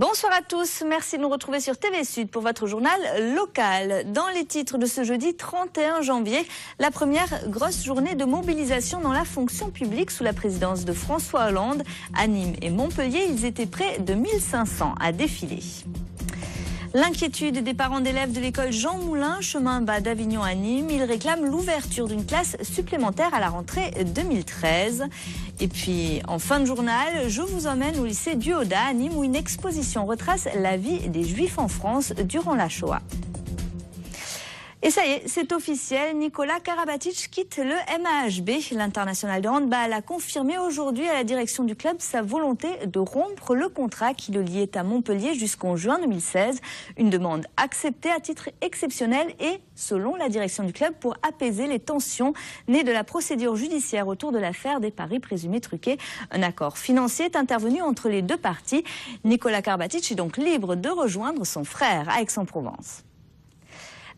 Bonsoir à tous, merci de nous retrouver sur TV Sud pour votre journal local. Dans les titres de ce jeudi 31 janvier, la première grosse journée de mobilisation dans la fonction publique sous la présidence de François Hollande. À Nîmes et Montpellier, ils étaient près de 1500 à défiler. L'inquiétude des parents d'élèves de l'école Jean Moulin, chemin bas d'Avignon à Nîmes. Ils réclament l'ouverture d'une classe supplémentaire à la rentrée 2013. Et puis, en fin de journal, je vous emmène au lycée Duoda à Nîmes où une exposition retrace la vie des Juifs en France durant la Shoah. Et ça y est, c'est officiel, Nikola Karabatic quitte le MAHB. L'international de handball a confirmé aujourd'hui à la direction du club sa volonté de rompre le contrat qui le liait à Montpellier jusqu'en juin 2016. Une demande acceptée à titre exceptionnel et, selon la direction du club, pour apaiser les tensions nées de la procédure judiciaire autour de l'affaire des paris présumés truqués. Un accord financier est intervenu entre les deux parties. Nikola Karabatic est donc libre de rejoindre son frère à Aix-en-Provence.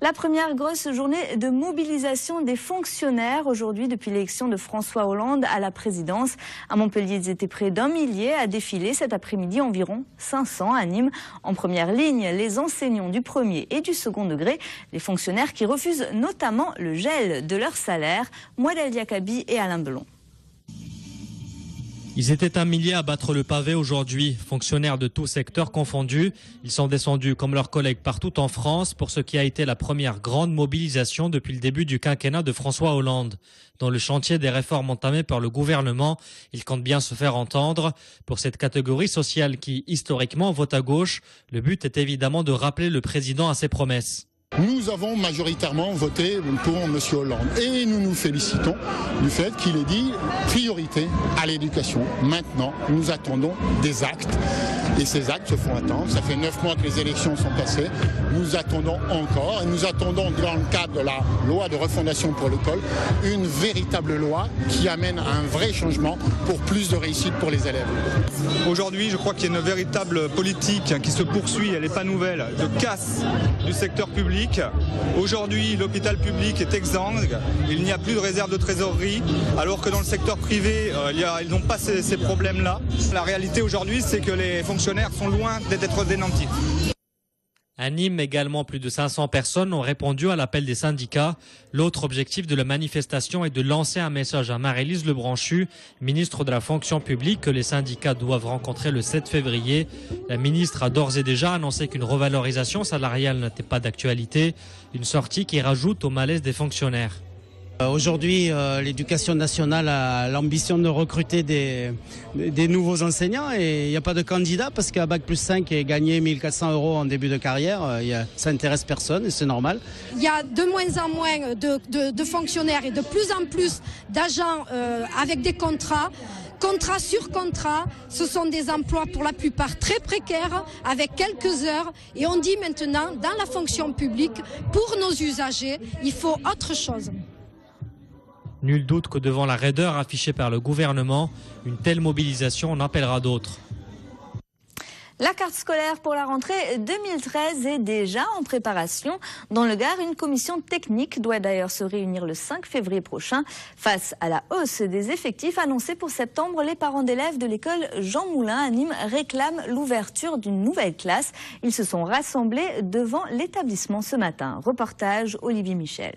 La première grosse journée de mobilisation des fonctionnaires aujourd'hui depuis l'élection de François Hollande à la présidence. À Montpellier, ils étaient près d'1 millier à défiler cet après-midi, environ 500 à Nîmes. En première ligne, les enseignants du premier et du second degré, les fonctionnaires qui refusent notamment le gel de leur salaire. Mouad El Diakabi et Alain Belon. Ils étaient 1 millier à battre le pavé aujourd'hui, fonctionnaires de tous secteurs confondus. Ils sont descendus comme leurs collègues partout en France pour ce qui a été la première grande mobilisation depuis le début du quinquennat de François Hollande. Dans le chantier des réformes entamées par le gouvernement, ils comptent bien se faire entendre. Pour cette catégorie sociale qui, historiquement, vote à gauche, le but est évidemment de rappeler le président à ses promesses. Nous avons majoritairement voté pour M. Hollande et nous nous félicitons du fait qu'il ait dit priorité à l'éducation. Maintenant, nous attendons des actes et ces actes se font attendre. Ça fait 9 mois que les élections sont passées. Nous attendons encore et nous attendons dans le cadre de la loi de refondation pour l'école une véritable loi qui amène à un vrai changement pour plus de réussite pour les élèves. Aujourd'hui, je crois qu'il y a une véritable politique qui se poursuit, elle n'est pas nouvelle, de casse du secteur public. Aujourd'hui, l'hôpital public est exsangue, il n'y a plus de réserve de trésorerie, alors que dans le secteur privé, ils n'ont pas ces problèmes-là. La réalité aujourd'hui, c'est que les fonctionnaires sont loin d'être démentis. À Nîmes également, plus de 500 personnes ont répondu à l'appel des syndicats. L'autre objectif de la manifestation est de lancer un message à Marie-Lise Lebranchu, ministre de la fonction publique, que les syndicats doivent rencontrer le 7 février. La ministre a d'ores et déjà annoncé qu'une revalorisation salariale n'était pas d'actualité, une sortie qui rajoute au malaise des fonctionnaires. Aujourd'hui, l'éducation nationale a l'ambition de recruter des nouveaux enseignants et il n'y a pas de candidat parce qu'à Bac+5 et gagner 1 400 € en début de carrière, ça n'intéresse personne et c'est normal. Il y a de moins en moins de fonctionnaires et de plus en plus d'agents avec des contrats. Contrat sur contrat, ce sont des emplois pour la plupart très précaires, avec quelques heures. Et on dit maintenant, dans la fonction publique, pour nos usagers, il faut autre chose. Nul doute que devant la raideur affichée par le gouvernement, une telle mobilisation en appellera d'autres. La carte scolaire pour la rentrée 2013 est déjà en préparation. Dans le Gard, une commission technique doit d'ailleurs se réunir le 5 février prochain. Face à la hausse des effectifs annoncée pour septembre, les parents d'élèves de l'école Jean Moulin à Nîmes réclament l'ouverture d'une nouvelle classe. Ils se sont rassemblés devant l'établissement ce matin. Reportage Olivier Michel.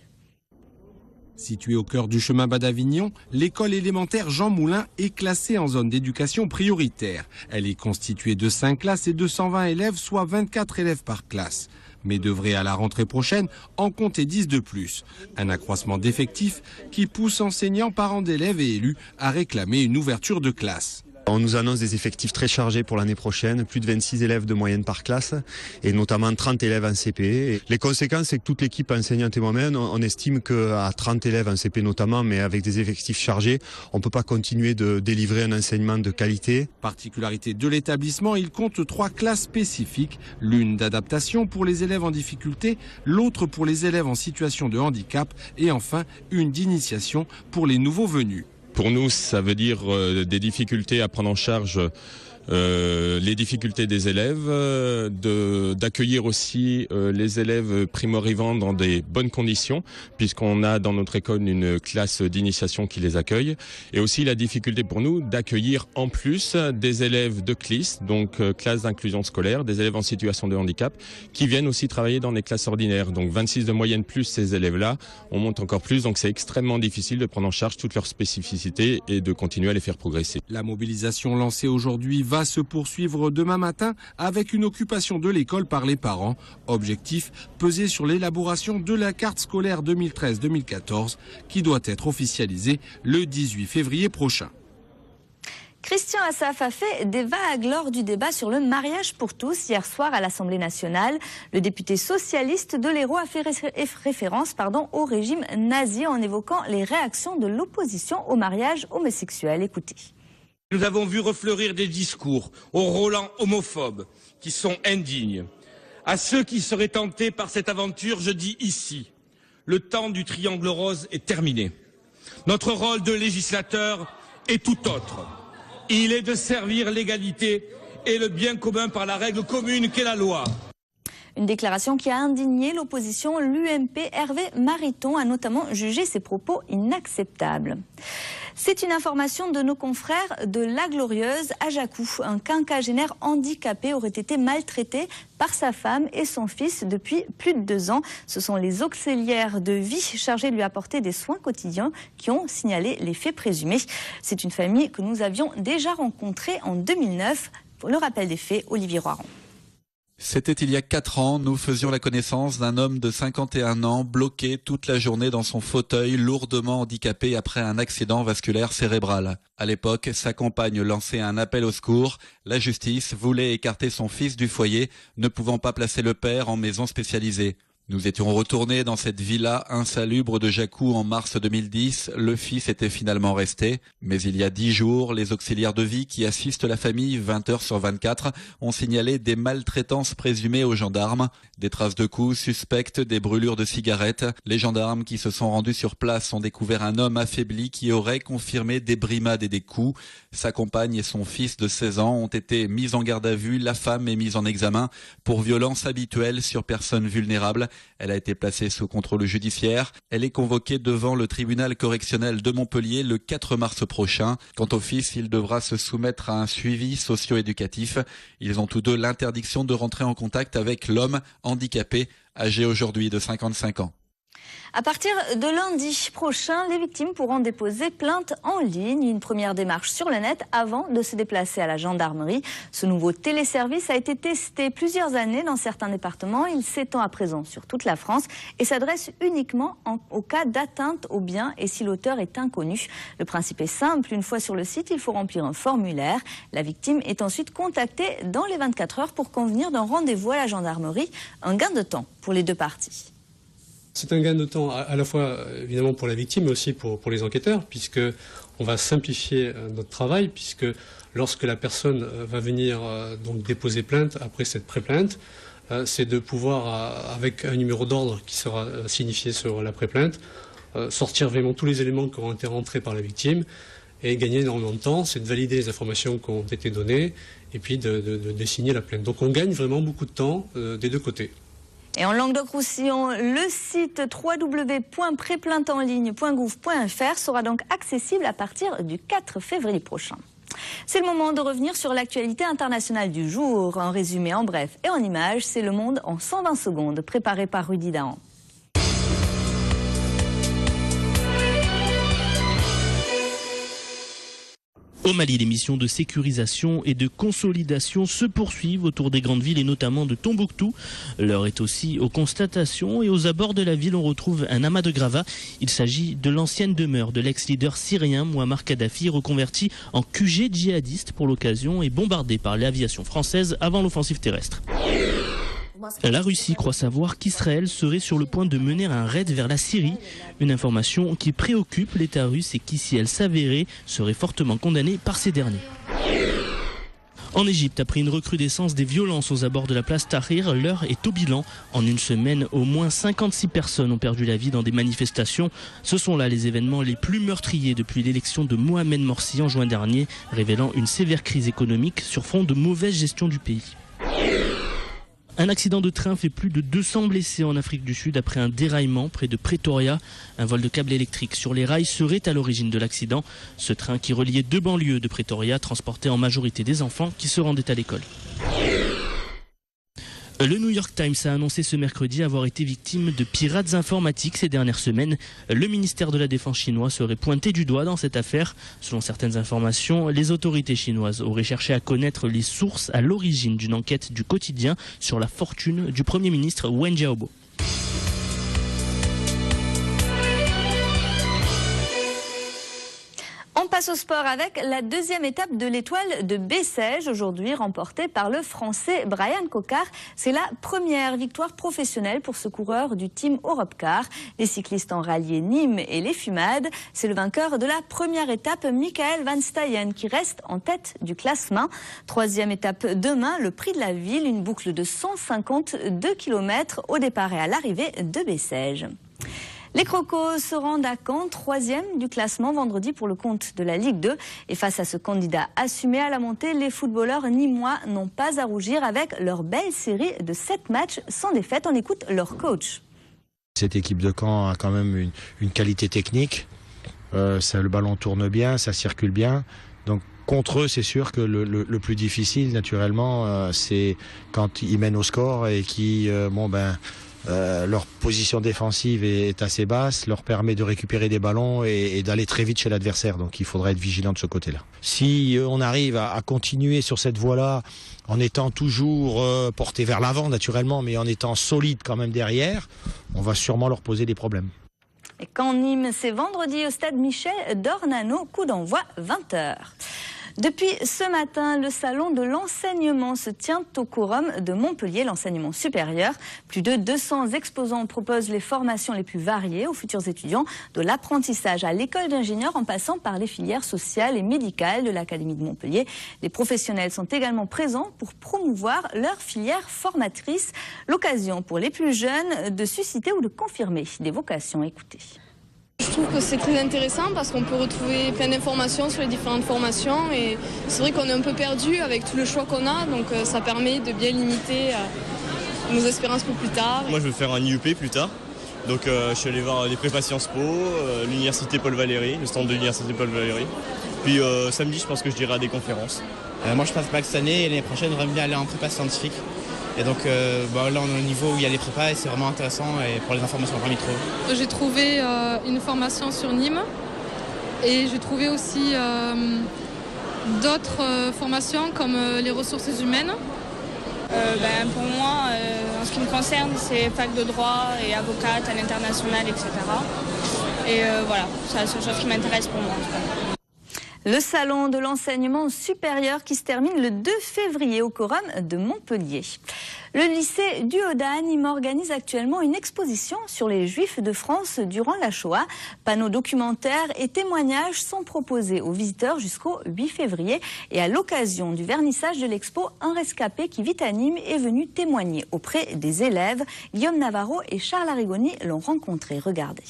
Située au cœur du chemin bas d'Avignon, l'école élémentaire Jean Moulin est classée en zone d'éducation prioritaire. Elle est constituée de 5 classes et 220 élèves, soit 24 élèves par classe. Mais devrait à la rentrée prochaine en compter 10 de plus. Un accroissement d'effectifs qui pousse enseignants, parents d'élèves et élus à réclamer une ouverture de classe. On nous annonce des effectifs très chargés pour l'année prochaine, plus de 26 élèves de moyenne par classe et notamment 30 élèves en CP. Et les conséquences, c'est que toute l'équipe enseignante et moi-même, on estime qu'à 30 élèves en CP notamment, mais avec des effectifs chargés, on ne peut pas continuer de délivrer un enseignement de qualité. Particularité de l'établissement, il compte 3 classes spécifiques, l'une d'adaptation pour les élèves en difficulté, l'autre pour les élèves en situation de handicap et enfin une d'initiation pour les nouveaux venus. Pour nous, ça veut dire des difficultés à prendre en charge les difficultés des élèves, d'accueillir aussi les élèves primo-arrivants dans des bonnes conditions, puisqu'on a dans notre école une classe d'initiation qui les accueille, et aussi la difficulté pour nous d'accueillir en plus des élèves de CLIS, donc classe d'inclusion scolaire, des élèves en situation de handicap, qui viennent aussi travailler dans les classes ordinaires. Donc 26 de moyenne plus ces élèves-là, on monte encore plus, donc c'est extrêmement difficile de prendre en charge toutes leurs spécificités et de continuer à les faire progresser. La mobilisation lancée aujourd'hui va se poursuivre demain matin avec une occupation de l'école par les parents. Objectif, peser sur l'élaboration de la carte scolaire 2013-2014 qui doit être officialisée le 18 février prochain. Christian Assaf a fait des vagues lors du débat sur le mariage pour tous hier soir à l'Assemblée nationale. Le député socialiste de l'Hérault a fait référence au régime nazi en évoquant les réactions de l'opposition au mariage homosexuel. Écoutez. Nous avons vu refleurir des discours au Roland homophobe qui sont indignes. À ceux qui seraient tentés par cette aventure, je dis ici, le temps du triangle rose est terminé. Notre rôle de législateur est tout autre. Il est de servir l'égalité et le bien commun par la règle commune qu'est la loi. Une déclaration qui a indigné l'opposition. L'UMP Hervé Mariton a notamment jugé ses propos inacceptables. C'est une information de nos confrères de La Glorieuse à Jacou. Un quinquagénaire handicapé aurait été maltraité par sa femme et son fils depuis plus de 2 ans. Ce sont les auxiliaires de vie chargés de lui apporter des soins quotidiens qui ont signalé les faits présumés. C'est une famille que nous avions déjà rencontrée en 2009. Pour le rappel des faits, Olivier Roiron. C'était il y a 4 ans, nous faisions la connaissance d'un homme de 51 ans bloqué toute la journée dans son fauteuil, lourdement handicapé après un accident vasculaire cérébral. À l'époque, sa compagne lançait un appel au secours. La justice voulait écarter son fils du foyer, ne pouvant pas placer le père en maison spécialisée. Nous étions retournés dans cette villa insalubre de Jacou en mars 2010. Le fils était finalement resté. Mais il y a 10 jours, les auxiliaires de vie qui assistent la famille 20 heures sur 24 ont signalé des maltraitances présumées aux gendarmes. Des traces de coups suspectes, des brûlures de cigarettes. Les gendarmes qui se sont rendus sur place ont découvert un homme affaibli qui aurait confirmé des brimades et des coups. Sa compagne et son fils de 16 ans ont été mis en garde à vue. La femme est mise en examen pour violence habituelle sur personnes vulnérables. Elle a été placée sous contrôle judiciaire. Elle est convoquée devant le tribunal correctionnel de Montpellier le 4 mars prochain. Quant au fils, il devra se soumettre à un suivi socio-éducatif. Ils ont tous deux l'interdiction de rentrer en contact avec l'homme handicapé, âgé aujourd'hui de 55 ans. À partir de lundi prochain, les victimes pourront déposer plainte en ligne, une première démarche sur le net avant de se déplacer à la gendarmerie. Ce nouveau téléservice a été testé plusieurs années dans certains départements. Il s'étend à présent sur toute la France et s'adresse uniquement au cas d'atteinte aux biens et si l'auteur est inconnu. Le principe est simple, une fois sur le site, il faut remplir un formulaire. La victime est ensuite contactée dans les 24 heures pour convenir d'un rendez-vous à la gendarmerie. Un gain de temps pour les deux parties. C'est un gain de temps à la fois évidemment pour la victime mais aussi pour les enquêteurs, puisque on va simplifier notre travail, puisque lorsque la personne va venir donc déposer plainte après cette pré-plainte, c'est de pouvoir, avec un numéro d'ordre qui sera signifié sur la pré-plainte, sortir vraiment tous les éléments qui auront été rentrés par la victime et gagner énormément de temps, c'est de valider les informations qui ont été données et puis de signer la plainte. Donc on gagne vraiment beaucoup de temps des deux côtés. Et en Languedoc-Roussillon, le site www.préplaintenligne.gouv.fr sera donc accessible à partir du 4 février prochain. C'est le moment de revenir sur l'actualité internationale du jour. Un résumé en bref et en images, c'est Le Monde en 120 secondes, préparé par Rudy Dahan. Au Mali, les missions de sécurisation et de consolidation se poursuivent autour des grandes villes et notamment de Tombouctou. L'heure est aussi aux constatations et aux abords de la ville on retrouve un amas de gravats. Il s'agit de l'ancienne demeure de l'ex-leader syrien Mouammar Kadhafi, reconverti en QG djihadiste pour l'occasion et bombardé par l'aviation française avant l'offensive terrestre. La Russie croit savoir qu'Israël serait sur le point de mener un raid vers la Syrie, une information qui préoccupe l'État russe et qui, si elle s'avérait, serait fortement condamnée par ces derniers. En Égypte, après une recrudescence des violences aux abords de la place Tahrir, l'heure est au bilan. En une semaine, au moins 56 personnes ont perdu la vie dans des manifestations. Ce sont là les événements les plus meurtriers depuis l'élection de Mohamed Morsi en juin dernier, révélant une sévère crise économique sur fond de mauvaise gestion du pays. Un accident de train fait plus de 200 blessés en Afrique du Sud après un déraillement près de Pretoria. Un vol de câble électrique sur les rails serait à l'origine de l'accident. Ce train qui reliait deux banlieues de Pretoria transportait en majorité des enfants qui se rendaient à l'école. Le New York Times a annoncé ce mercredi avoir été victime de pirates informatiques ces dernières semaines. Le ministère de la Défense chinois serait pointé du doigt dans cette affaire. Selon certaines informations, les autorités chinoises auraient cherché à connaître les sources à l'origine d'une enquête du quotidien sur la fortune du Premier ministre Wen Jiabao. On passe au sport avec la deuxième étape de l'étoile de Bessèges, aujourd'hui remportée par le Français Brian Coquard. C'est la première victoire professionnelle pour ce coureur du team Europcar. Les cyclistes en rallié Nîmes et les Fumades. C'est le vainqueur de la première étape, Michael Van Staayen, qui reste en tête du classement. Troisième étape demain, le prix de la ville, une boucle de 152 km au départ et à l'arrivée de Bessèges. Les Crocos se rendent à Caen, troisième du classement vendredi pour le compte de la Ligue 2. Et face à ce candidat assumé à la montée, les footballeurs nîmois n'ont pas à rougir avec leur belle série de 7 matchs sans défaite. On écoute leur coach. Cette équipe de Caen a quand même une qualité technique. Le ballon tourne bien, ça circule bien. Donc contre eux, c'est sûr que le plus difficile, naturellement, c'est quand ils mènent au score et qui, leur position défensive est assez basse, leur permet de récupérer des ballons et d'aller très vite chez l'adversaire. Donc il faudra être vigilant de ce côté-là. Si on arrive à continuer sur cette voie-là, en étant toujours porté vers l'avant naturellement, mais en étant solide quand même derrière, on va sûrement leur poser des problèmes. Et Caen Nîmes, c'est vendredi au stade Michel d'Ornano, coup d'envoi 20h. Depuis ce matin, le salon de l'enseignement se tient au Quorum de Montpellier, l'enseignement supérieur. Plus de 200 exposants proposent les formations les plus variées aux futurs étudiants, de l'apprentissage à l'école d'ingénieurs en passant par les filières sociales et médicales de l'Académie de Montpellier. Les professionnels sont également présents pour promouvoir leur filière formatrice. L'occasion pour les plus jeunes de susciter ou de confirmer des vocations. Écoutez. Je trouve que c'est très intéressant parce qu'on peut retrouver plein d'informations sur les différentes formations et c'est vrai qu'on est un peu perdu avec tout le choix qu'on a, donc ça permet de bien limiter nos espérances pour plus tard. Moi je veux faire un IUP plus tard, donc je suis allé voir des prépas Sciences Po, l'université Paul Valéry, le stand de l'université Paul Valéry. Puis samedi je pense que je dirai à des conférences. Moi je passe bac cette année et l'année prochaine j'aimerais bien aller en prépa scientifique. Et donc là on est au niveau où il y a les prépas et c'est vraiment intéressant et pour les informations vraiment trop. J'ai trouvé une formation sur Nîmes et j'ai trouvé aussi d'autres formations comme les ressources humaines. Pour moi, en ce qui me concerne, c'est fac de droit et avocate à l'international, etc. Et voilà, c'est la seule chose qui m'intéresse pour moi. Le salon de l'enseignement supérieur qui se termine le 2 février au Quorum de Montpellier. Le lycée du Haut-d'Anne organise actuellement une exposition sur les Juifs de France durant la Shoah. Panneaux documentaires et témoignages sont proposés aux visiteurs jusqu'au 8 février. Et à l'occasion du vernissage de l'expo, un rescapé qui vit à Nîmes est venu témoigner auprès des élèves. Guillaume Navarro et Charles Arrigoni l'ont rencontré. Regardez.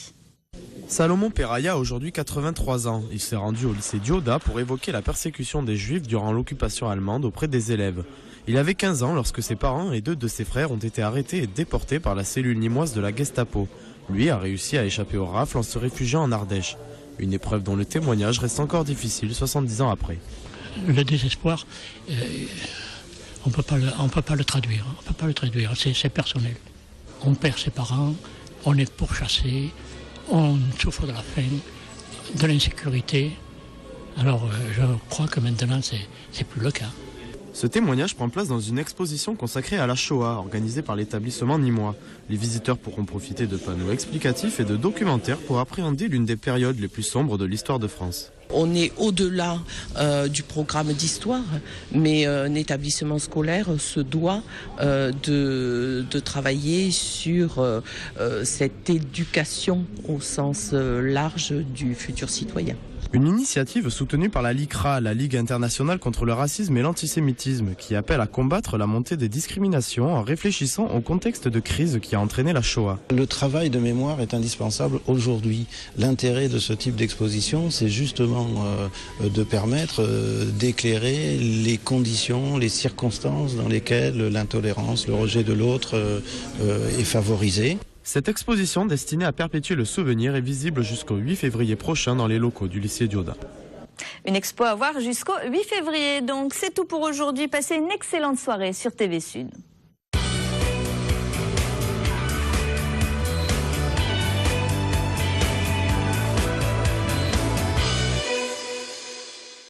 Salomon Peraya a aujourd'hui 83 ans. Il s'est rendu au lycée Dioda pour évoquer la persécution des Juifs durant l'occupation allemande auprès des élèves. Il avait 15 ans lorsque ses parents et 2 de ses frères ont été arrêtés et déportés par la cellule nîmoise de la Gestapo. Lui a réussi à échapper aux rafles en se réfugiant en Ardèche. Une épreuve dont le témoignage reste encore difficile 70 ans après. Le désespoir, on peut pas le traduire. On peut pas le traduire, c'est personnel. On perd ses parents, on est pourchassé. On souffre de la faim, de l'insécurité. Alors je crois que maintenant c'est plus le cas. Ce témoignage prend place dans une exposition consacrée à la Shoah, organisée par l'établissement nîmois. Les visiteurs pourront profiter de panneaux explicatifs et de documentaires pour appréhender l'une des périodes les plus sombres de l'histoire de France. On est au-delà du programme d'histoire, mais un établissement scolaire se doit de travailler sur cette éducation au sens large du futur citoyen. Une initiative soutenue par la LICRA, la Ligue internationale contre le racisme et l'antisémitisme, qui appelle à combattre la montée des discriminations en réfléchissant au contexte de crise qui a entraîné la Shoah. Le travail de mémoire est indispensable aujourd'hui. L'intérêt de ce type d'exposition, c'est justement de permettre d'éclairer les conditions, les circonstances dans lesquelles l'intolérance, le rejet de l'autre est favorisé. Cette exposition destinée à perpétuer le souvenir est visible jusqu'au 8 février prochain dans les locaux du lycée Dioda. Une expo à voir jusqu'au 8 février. Donc c'est tout pour aujourd'hui. Passez une excellente soirée sur TV Sud.